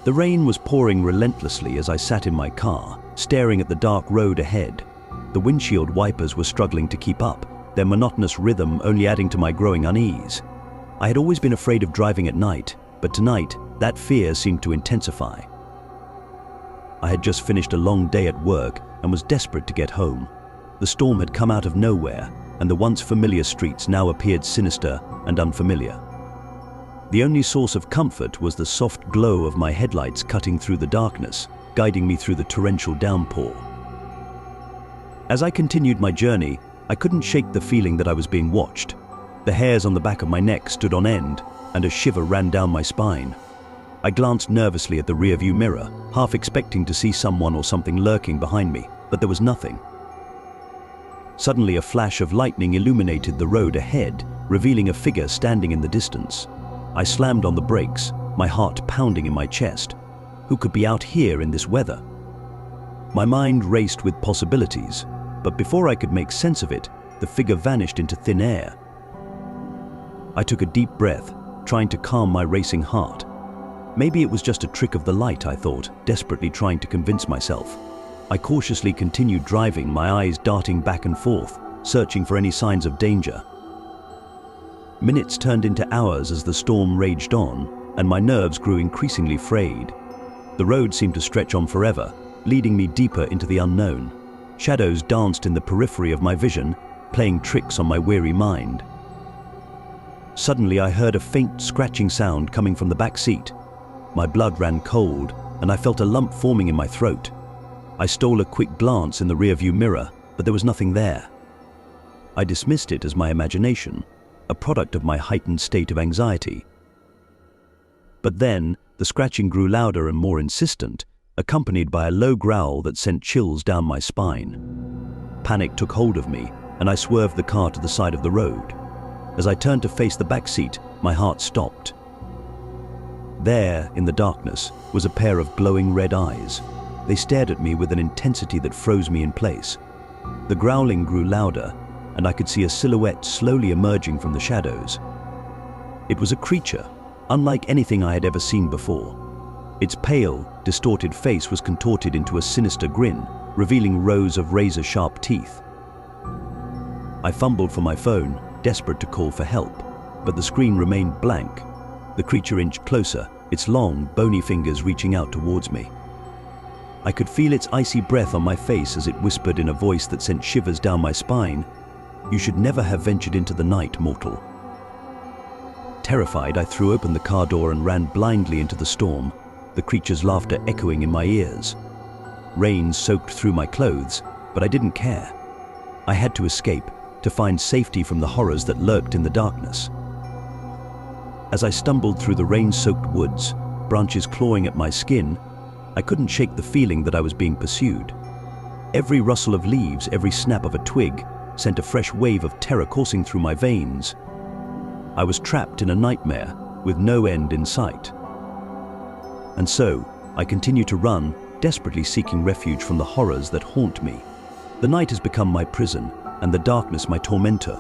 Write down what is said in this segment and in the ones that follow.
The rain was pouring relentlessly as I sat in my car, staring at the dark road ahead. The windshield wipers were struggling to keep up, their monotonous rhythm only adding to my growing unease. I had always been afraid of driving at night, but tonight, that fear seemed to intensify. I had just finished a long day at work and was desperate to get home. The storm had come out of nowhere, and the once familiar streets now appeared sinister and unfamiliar. The only source of comfort was the soft glow of my headlights cutting through the darkness, guiding me through the torrential downpour. As I continued my journey, I couldn't shake the feeling that I was being watched. The hairs on the back of my neck stood on end, and a shiver ran down my spine. I glanced nervously at the rearview mirror, half expecting to see someone or something lurking behind me, but there was nothing. Suddenly, a flash of lightning illuminated the road ahead, revealing a figure standing in the distance. I slammed on the brakes, my heart pounding in my chest. Who could be out here in this weather? My mind raced with possibilities, but before I could make sense of it, the figure vanished into thin air. I took a deep breath, trying to calm my racing heart. Maybe it was just a trick of the light, I thought, desperately trying to convince myself. I cautiously continued driving, my eyes darting back and forth, searching for any signs of danger. Minutes turned into hours as the storm raged on, and my nerves grew increasingly frayed. The road seemed to stretch on forever, leading me deeper into the unknown. Shadows danced in the periphery of my vision, playing tricks on my weary mind. Suddenly, I heard a faint scratching sound coming from the back seat. My blood ran cold, and I felt a lump forming in my throat. I stole a quick glance in the rearview mirror, but there was nothing there. I dismissed it as my imagination, a product of my heightened state of anxiety. But then, the scratching grew louder and more insistent, accompanied by a low growl that sent chills down my spine. Panic took hold of me, and I swerved the car to the side of the road. As I turned to face the back seat, my heart stopped. There, in the darkness, was a pair of glowing red eyes. They stared at me with an intensity that froze me in place. The growling grew louder, and I could see a silhouette slowly emerging from the shadows. It was a creature, unlike anything I had ever seen before. Its pale, distorted face was contorted into a sinister grin, revealing rows of razor-sharp teeth. I fumbled for my phone, desperate to call for help, but the screen remained blank. The creature inched closer, its long, bony fingers reaching out towards me. I could feel its icy breath on my face as it whispered in a voice that sent shivers down my spine, "You should never have ventured into the night, mortal." Terrified, I threw open the car door and ran blindly into the storm, the creature's laughter echoing in my ears. Rain soaked through my clothes, but I didn't care. I had to escape, to find safety from the horrors that lurked in the darkness. As I stumbled through the rain-soaked woods, branches clawing at my skin, I couldn't shake the feeling that I was being pursued. Every rustle of leaves, every snap of a twig, sent a fresh wave of terror coursing through my veins. I was trapped in a nightmare, with no end in sight. And so, I continued to run, desperately seeking refuge from the horrors that haunt me. The night has become my prison, and the darkness my tormentor.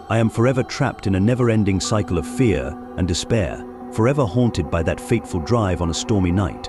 I am forever trapped in a never-ending cycle of fear and despair, forever haunted by that fateful drive on a stormy night.